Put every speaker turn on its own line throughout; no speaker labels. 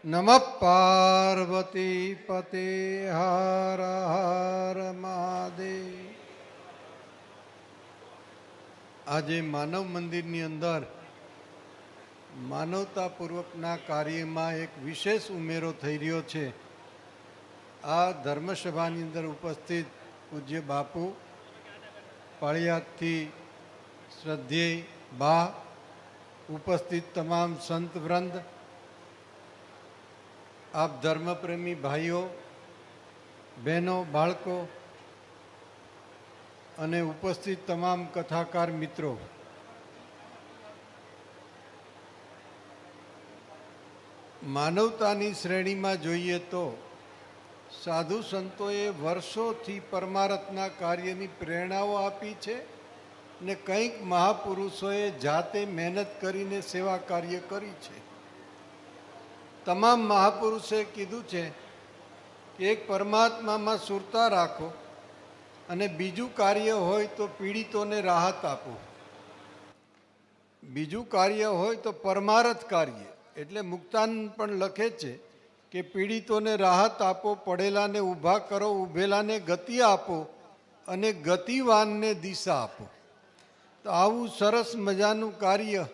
નમઃ પાર્વતી પતે હર હર મહાદેવ। આજે માનવ મંદિરની અંદર માનવતાપૂર્વકના કાર્યમાં એક વિશેષ ઉમેરો થઈ રહ્યો છે। આ ધર્મસભાની અંદર ઉપસ્થિત પૂજ્ય બાપુ, પાળિયાદથી શ્રદ્ધેય બા, ઉપસ્થિત તમામ સંત વૃંદ, આપ ધર્મપ્રેમી ભાઈઓ બહેનો, બાળકો અને ઉપસ્થિત તમામ કથાકાર મિત્રો, માનવતાની શ્રેણીમાં જોઈએ તો સાધુ સંતોએ વર્ષોથી પરમાર્થના કાર્યની પ્રેરણાઓ આપી છે ને કંઈક મહાપુરુષોએ જાતે મહેનત કરીને સેવા કાર્ય કરી છે। તમામ મહાપુરુષોએ કીધું છે કે એક પરમાત્મામાં સુરતા રાખો અને બીજું કાર્ય હોય તો પીડિતોને રાહત આપો। બીજું કાર્ય હોય તો પરમાર્થ કાર્ય એટલે મુક્તાનંદ પણ લખે છે કે પીડિતોને રાહત આપો, પડેલાને ઊભા કરો, ઊભેલાને ગતિ આપો અને ગતિવાનને દિશા આપો। તો આવું સરસ મજાનું કાર્ય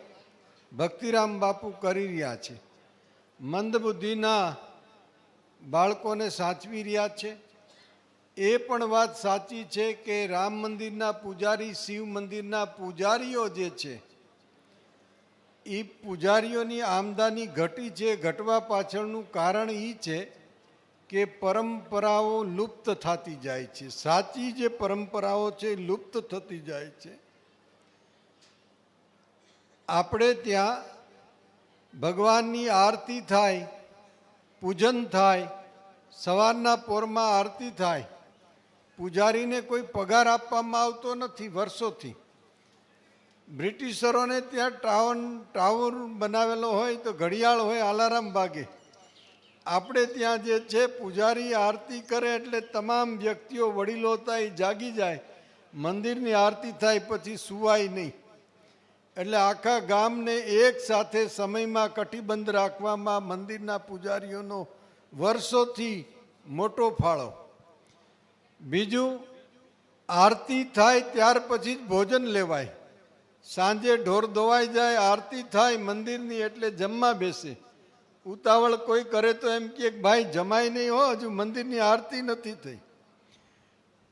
ભક્તિરામ બાપુ કરી રહ્યા છે। મંદબુદ્ધિના બાળકોને સાચવી રહ્યા છે। એ પણ વાત સાચી છે કે રામ મંદિરના પૂજારી, શિવ મંદિરના પૂજારીઓ જે છે એ પૂજારીઓની આમદની ઘટી છે। ઘટવા પાછળનું કારણ એ છે કે પરંપરાઓ લુપ્ત થતી જાય છે। સાચી જે પરંપરાઓ છે લુપ્ત થતી જાય છે। આપણે ત્યાં ભગવાનની આરતી થાય, પૂજન થાય, સવારના પોરમાં આરતી થાય, પૂજારીને કોઈ પગાર આપવામાં આવતો નથી વર્ષોથી। બ્રિટિશરોને ત્યાં ટાવર બનાવેલો હોય તો ઘડિયાળ હોય, અલાર્મ વાગે। આપણે ત્યાં જે છે પૂજારી આરતી કરે એટલે તમામ વ્યક્તિઓ, વડીલો થાય જાગી જાય, મંદિરની આરતી થાય પછી સુવાય નહીં। એટલે આખા ગામને એક સાથે સમયમાં કટિબંધ રાખવામાં મંદિરના પૂજારીઓનો વર્ષોથી મોટો ફાળો। બીજું, આરતી થાય ત્યાર પછી જ ભોજન લેવાય। સાંજે ઢોર ધોવાઈ જાય, આરતી થાય મંદિરની એટલે જમવા બેસે। ઉતાવળ કોઈ કરે તો એમ કે ભાઈ જમાય નહીં હો, હજુ મંદિરની આરતી નથી થઈ।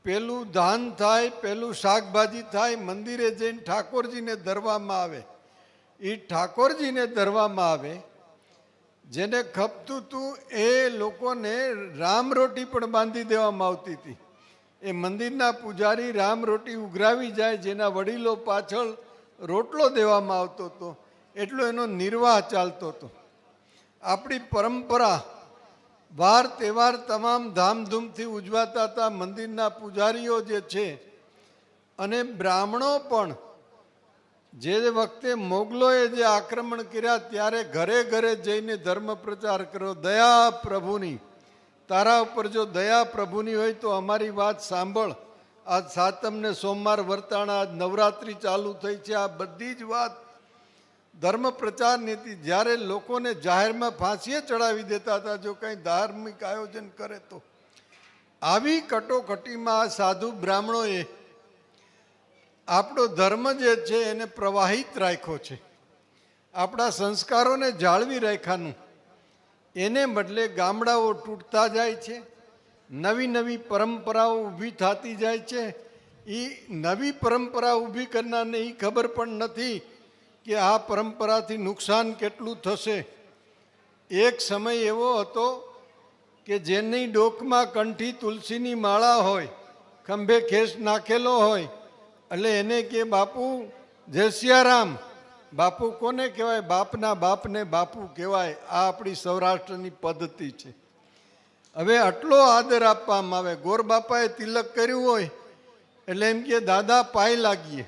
પેલું ધાન થાય, પેલું શાકભાજી થાય, મંદિરે જઈને ઠાકોરજીને ધરવામાં આવે। એ ઠાકોરજીને ધરવામાં આવે, જેને ખપતું હતું એ લોકોને રામરોટી પણ બાંધી દેવામાં આવતી હતી। એ મંદિરના પૂજારી રામરોટી ઉઘરાવી જાય, જેના વડીલો પાછળ રોટલો દેવામાં આવતો હતો, એટલો એનો નિર્વાહ ચાલતો હતો। આપણી પરંપરા, વાર તહેવાર તમામ ધામધૂમથી ઉજવાતા હતા મંદિરના પૂજારીઓ જે છે। અને બ્રાહ્મણો પણ જે વખતે મોગલોએ જે આક્રમણ કર્યા ત્યારે ઘરે ઘરે જઈને ધર્મ પ્રચાર કર્યો, દયા પ્રભુની, તારા ઉપર જો દયા પ્રભુની હોય તો અમારી વાત સાંભળ। આજ સાતમને સોમવાર વર્તાણા, આજ નવરાત્રિ ચાલુ થઈ છે, આ બધી જ વાત ધર્મ પ્રચારની હતી। જ્યારે લોકોને જાહેરમાં ફાંસીએ ચડાવી દેતા હતા જો કંઈ ધાર્મિક આયોજન કરે તો। આવી કટોકટીમાં આ સાધુ બ્રાહ્મણોએ આપણો ધર્મ જે છે એને પ્રવાહિત રાખ્યો છે, આપણા સંસ્કારોને જાળવી રાખ્યાનું। એને બદલે ગામડાઓ તૂટતા જાય છે, નવી નવી પરંપરાઓ ઊભી થતી જાય છે। એ નવી પરંપરા ઊભી કરનારને એ ખબર પણ નથી કે આ પરંપરાથી નુકસાન કેટલું થશે। એક સમય એવો હતો કે જેની ડોકમાં કંઠી તુલસીની માળા હોય, ખંભે ખેસ નાખેલો હોય, એટલે એને કે બાપુ જય સિયારામ। બાપુ કોને કહેવાય? બાપના બાપને બાપુ કહેવાય। આ આપણી સૌરાષ્ટ્રની પદ્ધતિ છે। હવે આટલો આદર આપવામાં આવે। ગોર બાપાએ તિલક કર્યું હોય એટલે એમ કે દાદા પાય લાગીએ।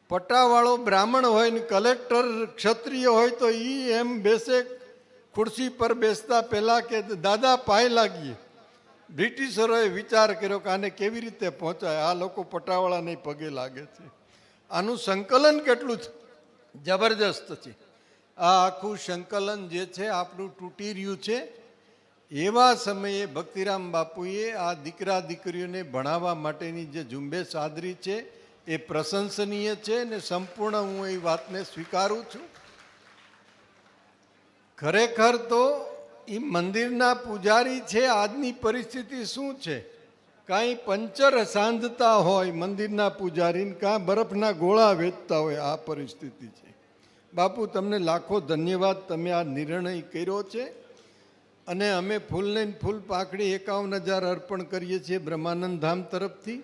પટાવાળો બ્રાહ્મણ હોય ને કલેક્ટર ક્ષત્રિય હોય તો એ એમ બેસે, ખુરશી પર બેસતા પહેલાં કે દાદા પાય લાગીએ। બ્રિટિશરોએ વિચાર કર્યો કે આને કેવી રીતે પહોંચાય, આ લોકો પટાવાળાને પગે લાગે છે। આનું સંકલન કેટલું જબરજસ્ત છે। આ આખું સંકલન જે છે આપણું તૂટી રહ્યું છે. એવા સમયે ભક્તિરામ બાપુએ આ દીકરા દીકરીઓને ભણાવવા માટેની જે ઝુંબેશ આદરી છે એ પ્રશંસનીય છે અને સંપૂર્ણ હું એ વાતને સ્વીકારું છું. ખરેખર તો એ મંદિરના પૂજારી છે. આજની પરિસ્થિતિ શું છે? કાંઈ પંચર સાંધતા હોય મંદિરના પૂજારીને, કાં બરફના ગોળા વેચતા હોય, આ પરિસ્થિતિ છે. બાપુ તમને લાખો ધન્યવાદ, તમે આ નિર્ણય કર્યો છે. અને અમે ફૂલને ફૂલ પાકડી 51,000 અર્પણ કરીએ છીએ બ્રહ્માનંદ ધામ તરફથી.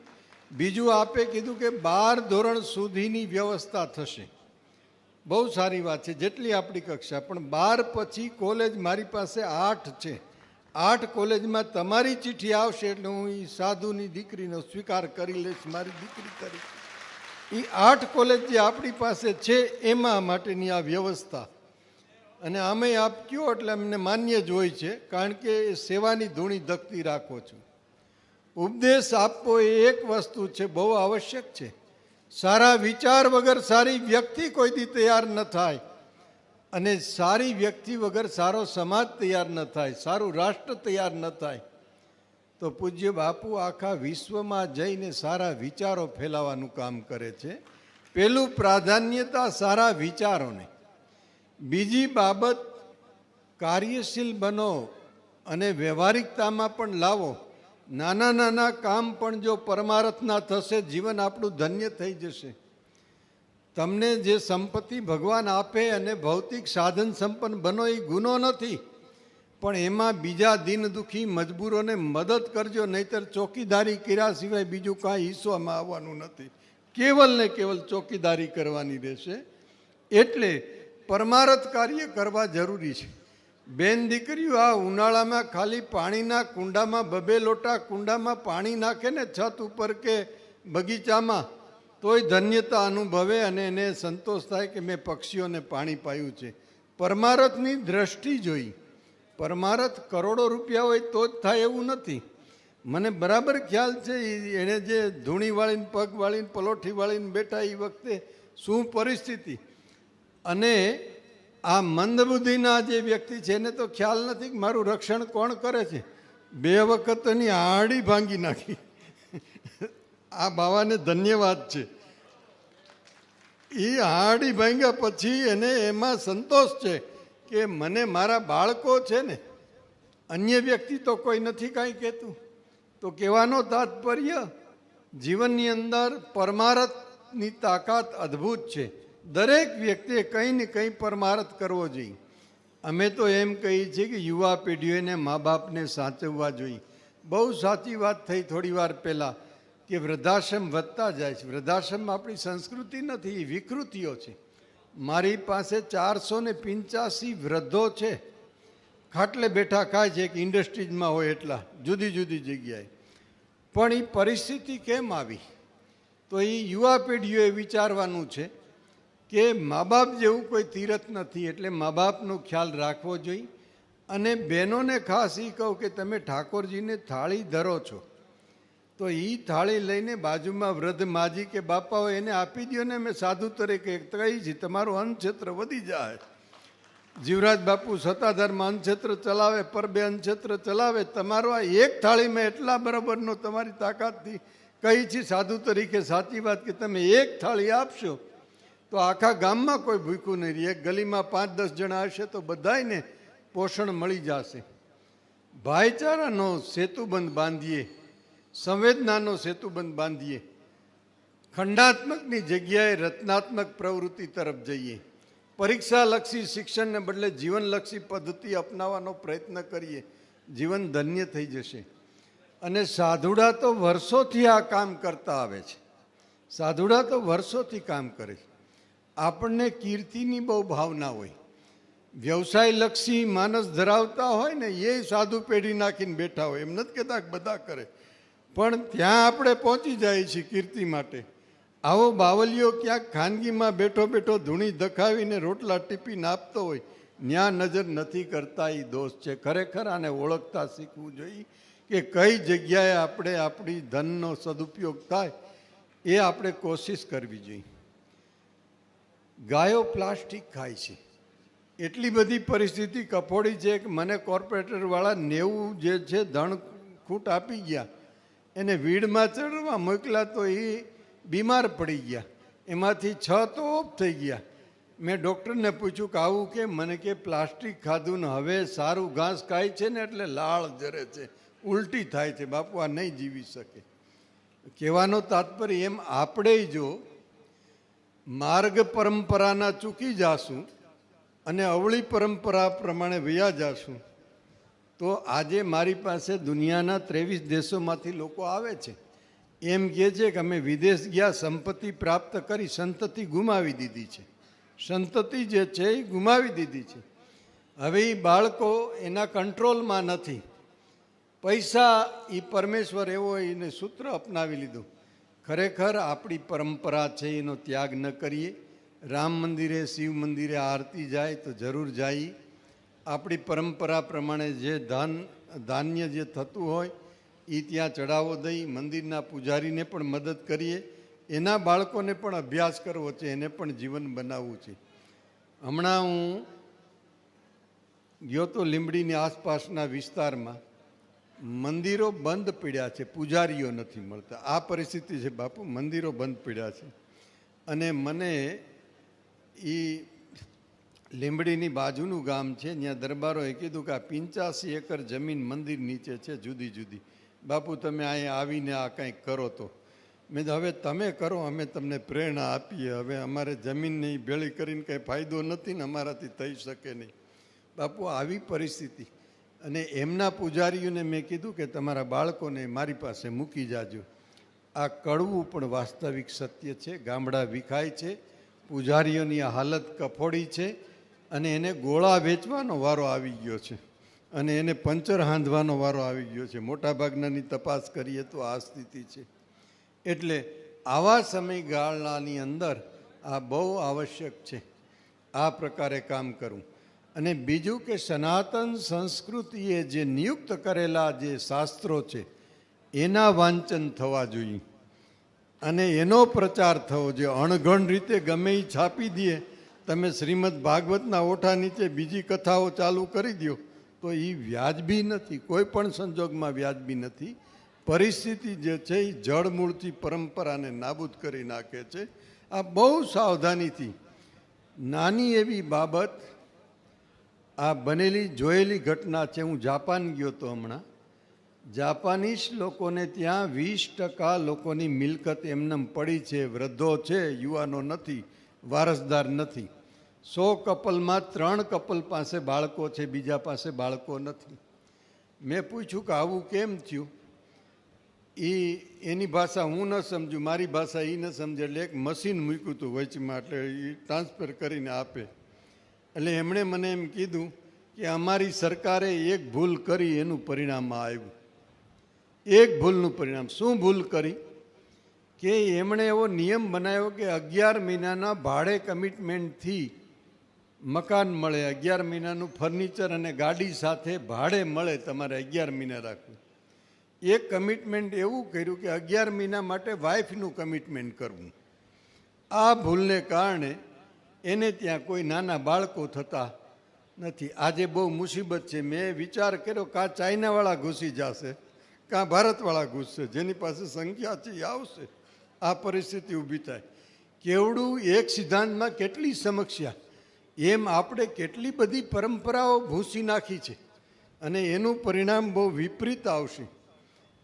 બીજું આપે કીધું કે 12 ધોરણ સુધીની વ્યવસ્થા થશે. બહુ સારી વાત છે, જેટલી આપણી કક્ષા. પણ 12 પછી કોલેજ મારી પાસે 8 છે. 8 કોલેજમાં તમારી ચિઠ્ઠી આવશે એટલે હું એ સાધુની દીકરીનો સ્વીકાર કરી લઈશ મારી દીકરી તરીકે. એ 8 કોલેજ જે આપણી પાસે છે એમાં માટેની આ વ્યવસ્થા. અને અમે આપ કયો એટલે અમને માન્ય જ હોય છે, કારણ કે સેવાની ધૂણી ધકતી રાખો છો. ઉપદેશ આપવો એ એક વસ્તુ છે, બહુ આવશ્યક છે. સારા વિચાર વગર સારી વ્યક્તિ કોઈ દી તૈયાર ન થાય, અને સારી વ્યક્તિ વગર સારો સમાજ તૈયાર ન થાય, સારું રાષ્ટ્ર તૈયાર ન થાય. તો પૂજ્ય બાપુ આખા વિશ્વમાં જઈને સારા વિચારો ફેલાવવાનું કામ કરે છે. પહેલું પ્રાધાન્યતા સારા વિચારોને. બીજી બાબત, કાર્યશીલ બનો અને વ્યવહારિકતામાં પણ લાવો. નાના નાના કામ પણ જો પરમાર્થના થશે, જીવન આપણું ધન્ય થઈ જશે. તમને જે સંપત્તિ ભગવાન આપે અને ભૌતિક સાધન સંપન્ન બનો એ ગુનો નથી, પણ એમાં બીજા દિન દુખી મજબૂરોને મદદ કરજો, નહીતર ચોકીદારી કર્યા સિવાય બીજું કાંઈ હિસ્સામાં આવવાનું નથી. કેવલ ને કેવલ ચોકીદારી કરવાની રહેશે. એટલે પરમાર્થ કાર્ય કરવા જરૂરી છે. બેન દીકરીઓ, આ ઉનાળામાં ખાલી પાણીના કુંડામાં 2 લોટા કુંડામાં પાણી નાખે ને છત ઉપર કે બગીચામાં, તોય ધન્યતા અનુભવે અને એને સંતોષ થાય કે મેં પક્ષીઓને પાણી પાયું છે. પરમાર્થની દ્રષ્ટિ જોઈ. પરમાર્થ કરોડો રૂપિયા હોય તો જ થાય એવું નથી. મને બરાબર ખ્યાલ છે એણે જે ધૂણી વાળીને પગ વાળીને પલોઠી વાળીને બેઠા એ વખતે શું પરિસ્થિતિ. અને આ મંદબુદ્ધિના જે વ્યક્તિ છે એને તો ખ્યાલ નથી કે મારું રક્ષણ કોણ કરે છે. 2 વખત એની હાડી ભાંગી નાખી. આ બાવાને ધન્યવાદ છે. એ હાડી ભાંગ્યા પછી એને એમાં સંતોષ છે કે મને મારા બાળકો છે ને, અન્ય વ્યક્તિ તો કોઈ નથી કાંઈ કહેતું. તો કહેવાનો તાત્પર્ય, જીવનની અંદર પરમાર્થની તાકાત અદ્ભુત છે. દરેક વ્યક્તિએ કંઈ ને કંઈ પરમાર્થ કરવો જોઈએ. અમે તો એમ કહીએ છીએ કે યુવા પેઢીઓને મા બાપને સાચવવા જોઈએ. બહુ સાચી વાત થઈ થોડી વાર પહેલાં કે વૃદ્ધાશ્રમ વધતા જાય છે. વૃદ્ધાશ્રમ આપણી સંસ્કૃતિ નથી, એ વિકૃતિઓ છે. મારી પાસે 485 વૃદ્ધો છે. ખાટલે બેઠા ખાય છે કે ઇન્ડસ્ટ્રીઝમાં હોય એટલા જુદી જુદી જગ્યાએ. પણ એ પરિસ્થિતિ કેમ આવી? તો એ યુવા પેઢીઓએ વિચારવાનું છે કે મા બાપ જેવું કોઈ તીરથ નથી, એટલે મા બાપનો ખ્યાલ રાખવો જોઈએ. અને બહેનોને ખાસ એ કહું કે તમે ઠાકોરજીને થાળી ધરો છો તો એ થાળી લઈને બાજુમાં વૃદ્ધ માજી કે બાપા હોય એને આપી દો ને. મેં સાધુ તરીકે કહી છે તમારું અન્નક્ષેત્ર વધી જાય. જીવરાજ બાપુ સત્તાધારમાં અન્નક્ષેત્ર ચલાવે, પરબે અન્નક્ષેત્ર ચલાવે. તમારો આ એક થાળીમાં એટલા બરાબરનો તમારી તાકાતથી કહી છે સાધુ તરીકે સાચી વાત કે તમે એક થાળી આપશો તો આખા ગામમાં કોઈ ભૂખ્યું નહીં રહે. એક ગલીમાં 5-10 જણા હશે તો બધાને પોષણ મળી જશે. ભાઈચારાનો સેતુબંધ બાંધીએ, સંવેદનાનો સેતુબંધ બાંધીએ. ખંડાત્મકની જગ્યાએ રચનાત્મક પ્રવૃત્તિ તરફ જઈએ. પરીક્ષાલક્ષી શિક્ષણને બદલે જીવનલક્ષી પદ્ધતિ અપનાવવાનો પ્રયત્ન કરીએ. જીવન ધન્ય થઈ જશે. અને સાધુડા તો વર્ષોથી આ કામ કરતા આવે છે. સાધુડા તો વર્ષોથી કામ કરે છે. આપણને કીર્તિની બહુ ભાવના હોય. વ્યવસાયલક્ષી માનસ ધરાવતા હોય ને એ સાધુ પેઢી નાખીને બેઠા હોય. એમ નથી કહેતા કે બધા કરે, પણ ત્યાં આપણે પહોંચી જઈએ છીએ કીર્તિ માટે. આવો બાવલીઓ ક્યાંક ખાનગીમાં બેઠો બેઠો ધૂણી ધખાવીને રોટલા ટીપીને આપતો હોય, ન્યા નજર નથી કરતા, એ દોષ છે. ખરેખર આને ઓળખતા શીખવું જોઈએ કે કઈ જગ્યાએ આપણે આપણી ધનનો સદુપયોગ થાય એ આપણે કોશિશ કરવી જોઈએ. ગાયો પ્લાસ્ટિક ખાય છે, એટલી બધી પરિસ્થિતિ કફોડી છે કે મને કોર્પોરેટરવાળા 90 જે છે ધણ ખૂટ આપી ગયા, એને વીડમાં ચડવા મોકલ્યા તો એ બીમાર પડી ગયા, એમાંથી 6 તો ઓફ થઈ ગયા. મેં ડૉક્ટરને પૂછ્યું કે આવું કેમ? મને કે પ્લાસ્ટિક ખાધું ને હવે સારું ઘાસ ખાય છે ને એટલે લાળ જરે છે, ઉલટી થાય છે, બાપુ આ નહીં જીવી શકે. કહેવાનો તાત્પર્ય એમ આપણે જો માર્ગ પરંપરાના ચૂકી જાશું અને અવળી પરંપરા પ્રમાણે વયા જાશું તો આજે મારી પાસે દુનિયાના 23 દેશોમાંથી લોકો આવે છે, એમ કહે છે કે અમે વિદેશ ગયા, સંપત્તિ પ્રાપ્ત કરી, સંતતિ ગુમાવી દીધી છે. સંતતિ જે છે એ ગુમાવી દીધી છે. હવે એ બાળકો એના કંટ્રોલમાં નથી. પૈસા એ પરમેશ્વર એવો એને સૂત્ર અપનાવી લીધું. ખરેખર આપણી પરંપરા છે એનો ત્યાગ ન કરીએ. રામ મંદિરે, શિવ મંદિરે આરતી જાય તો જરૂર જાય. આપણી પરંપરા પ્રમાણે જે ધાન્ય જે થતું હોય એ ત્યાં ચડાવો દઈ, મંદિરના પૂજારીને પણ મદદ કરીએ. એના બાળકોને પણ અભ્યાસ કરવો છે, એને પણ જીવન બનાવવું છે. હમણાં હું ગયો તો લીંબડીની આસપાસના વિસ્તારમાં, મંદિરો બંધ પડ્યા છે, પૂજારીઓ નથી મળતા. આ પરિસ્થિતિ છે બાપુ, મંદિરો બંધ પડ્યા છે. અને મને એ લીંબડીની બાજુનું ગામ છે, ત્યાં દરબારોએ કીધું કે આ 85 એકર જમીન મંદિર નીચે છે જુદી જુદી. બાપુ તમે અહીંયા આવીને આ કંઈક કરો તો. મેં તો હવે તમે કરો, અમે તમને પ્રેરણા આપીએ. હવે અમારે જમીનને ભેળી કરીને કંઈ ફાયદો નથી ને અમારાથી થઈ શકે નહીં. બાપુ આવી પરિસ્થિતિ. અને એમના પૂજારીઓને મેં કીધું કે તમારા બાળકોને મારી પાસે મૂકી જાજો. આ કડવું પણ વાસ્તવિક સત્ય છે. ગામડા વિખાય છે, પૂજારીઓની હાલત કફોડી છે, અને એને ગોળા વેચવાનો વારો આવી ગયો છે, અને એને પંચર હાંધવાનો વારો આવી ગયો છે. મોટાભાગનાની તપાસ કરીએ તો આ સ્થિતિ છે. એટલે આવા સમયગાળાની અંદર આ બહુ આવશ્યક છે આ પ્રકારે કામ કરવું. અને બીજું કે સનાતન સંસ્કૃતિએ જે નિયુક્ત કરેલા જે શાસ્ત્રો છે એના વાંચન થવા જોઈએ અને એનો પ્રચાર થવો જોઈએ. અણઘણ રીતે ગમે એ છાપી દે, તમે શ્રીમદ ભાગવતના ઓઠા નીચે બીજી કથાઓ ચાલુ કરી દો તો એ વ્યાજબી નથી, કોઈ પણ સંજોગમાં વ્યાજબી નથી. પરિસ્થિતિ જે છે એ જળમૂળથી પરંપરાને નાબૂદ કરી નાખે છે. આ બહુ સાવધાનીથી, નાની એવી બાબત, આ બનેલી જોયેલી ઘટના છે. હું જાપાન ગયો તો હમણાં. જાપાનીઝ લોકોને ત્યાં 20% લોકોની મિલકત એમનેમ પડી છે. વૃદ્ધો છે, યુવાનો નથી, વારસદાર નથી. 100 કપલમાં 3 કપલ પાસે બાળકો છે, બીજા પાસે બાળકો નથી. મેં પૂછ્યું કે આવું કેમ થયું? એની ભાષા હું ન સમજું, મારી ભાષા એ ન સમજે, એટલે એક મશીન મૂક્યું હતું વચમાં, એટલે એ ટ્રાન્સફર કરીને આપે. એટલે એમણે મને એમ કીધું કે અમારી સરકારે એક ભૂલ કરી, એનું પરિણામ આવ્યું. એક ભૂલનું પરિણામ. શું ભૂલ કરી? કે એમણે એવો નિયમ બનાવ્યો કે 11 મહિનાના ભાડે કમિટમેન્ટથી મકાન મળે, 11 મહિનાનું ફર્નિચર અને ગાડી સાથે ભાડે મળે, તમારે 11 મહિના રાખવું. એક કમિટમેન્ટ એવું કર્યું કે 11 મહિના માટે વાઇફનું કમિટમેન્ટ કરવું. આ ભૂલને કારણે એને ત્યાં કોઈ નાના બાળકો થતા નથી. આજે બહુ મુસીબત છે. મેં વિચાર કર્યો કાં ચાઇનાવાળા ઘૂસી જશે, કાં ભારતવાળા ઘૂસશે, જેની પાસે સંખ્યા છે એ આવશે. આ પરિસ્થિતિ ઊભી થાય. કેવડું એક સિદ્ધાંતમાં કેટલી સમસ્યા, એમ આપણે કેટલી બધી પરંપરાઓ ભૂંસી નાખી છે અને એનું પરિણામ બહુ વિપરીત આવશે.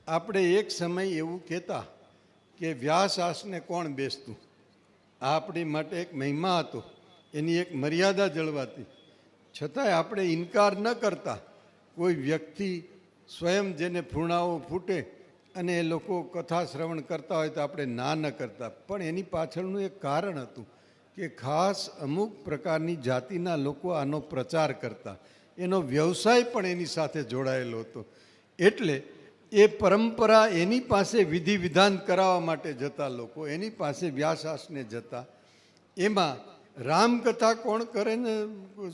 આપણે એક સમય એવું કહેતા કે વ્યાસ આસને કોણ બેસતું? આ આપણી માટે એક મહિમા હતો, એની એક મર્યાદા જળવાતી. છતાંય આપણે ઇનકાર ન કરતા. કોઈ વ્યક્તિ સ્વયં જેને ફૂણાઓ ફૂટે અને એ લોકો કથા શ્રવણ કરતા હોય તો આપણે ના ન કરતા. પણ એની પાછળનું એક કારણ હતું કે ખાસ અમુક પ્રકારની જાતિના લોકો આનો પ્રચાર કરતા, એનો વ્યવસાય પણ એની સાથે જોડાયેલો હતો. એટલે એ પરંપરા એની પાસે વિધિ વિધાન કરાવવા માટે જતા લોકો, એની પાસે વ્યાસાસને જતા. એમાં રામકથા કોણ કરે ને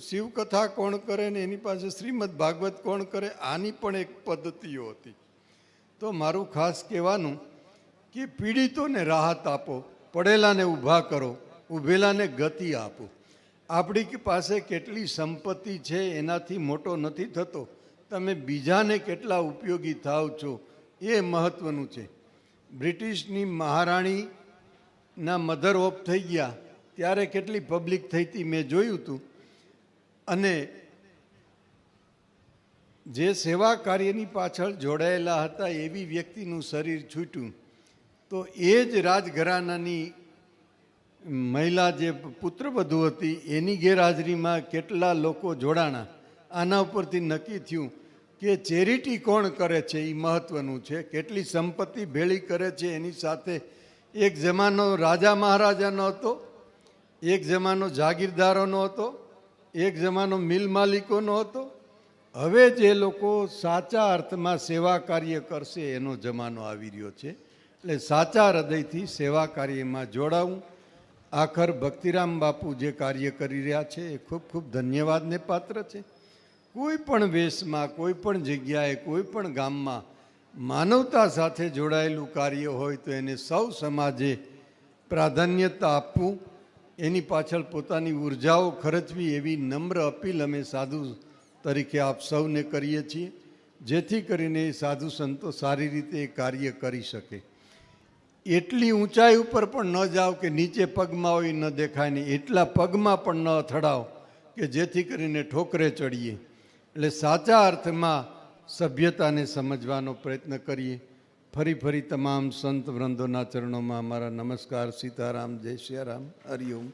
શિવકથા કોણ કરે ને એની પાસે શ્રીમદ ભાગવત કોણ કરે, આની પણ એક પદ્ધતિઓ હતી. તો મારું ખાસ કહેવાનું કે પીડિતોને રાહત આપો, પડેલાને ઊભા કરો, ઊભેલાને ગતિ આપો. આપણી પાસે કેટલી સંપત્તિ છે એનાથી મોટો નથી થતો, તમે બીજાને કેટલા ઉપયોગી થાવ છો એ મહત્ત્વનું છે. બ્રિટિશની મહારાણીના મધર ઓફ થઈ ગયા ત્યારે કેટલી પબ્લિક થઈ હતી મેં જોયું હતું. અને જે સેવા કાર્યની પાછળ જોડાયેલા હતા એવી વ્યક્તિનું શરીર છૂટ્યું તો એ જ રાજઘરાનાની મહિલા જે પુત્રવધુ હતી એની ગેરહાજરીમાં કેટલા લોકો જોડાણા. આના ઉપરથી નક્કી થયું કે ચેરિટી કોણ કરે છે એ મહત્ત્વનું છે. કેટલી સંપત્તિ ભેળી કરે છે એની સાથે. એક જમાનો રાજા મહારાજાનો હતો, એક જમાનો જાગીરદારોનો હતો, એક જમાનો મિલ માલિકોનો હતો. હવે જે લોકો સાચા અર્થમાં સેવા કાર્ય કરશે એનો જમાનો આવી રહ્યો છે. એટલે સાચા હૃદયથી સેવા કાર્યમાં જોડાવું. આખર ભક્તિરામ બાપુ જે કાર્ય કરી રહ્યા છે એ ખૂબ ખૂબ ધન્યવાદને પાત્ર છે. કોઈ પણ વેશમાં, કોઈ પણ જગ્યાએ, કોઈ પણ ગામમાં માનવતા સાથે જોડાયેલું કાર્ય હોય તો એને સૌ સમાજે પ્રાધાન્યતા આપવું, એની પાછળ પોતાની ઉર્જાઓ ખર્ચવી એવી નમ્ર અપીલ અમે સાધુ તરીકે આપ સૌને કરીએ છીએ, જેથી કરીને એ સાધુ સંતો સારી રીતે એ કાર્ય કરી શકે. એટલી ઊંચાઈ ઉપર પણ ન જાઓ કે નીચે પગમાં હોય ન દેખાય નહીં, એટલા પગમાં પણ ન અથડાવ કે જેથી કરીને ઠોકરે ચડીએ. એટલે સાચા અર્થમાં સભ્યતાને સમજવાનો પ્રયત્ન કરીએ. ફરી તમામ સંત વૃંદોના ચરણોમાં અમારા નમસ્કાર. સીતારામ, જય સિયારામ, હરિઓમ.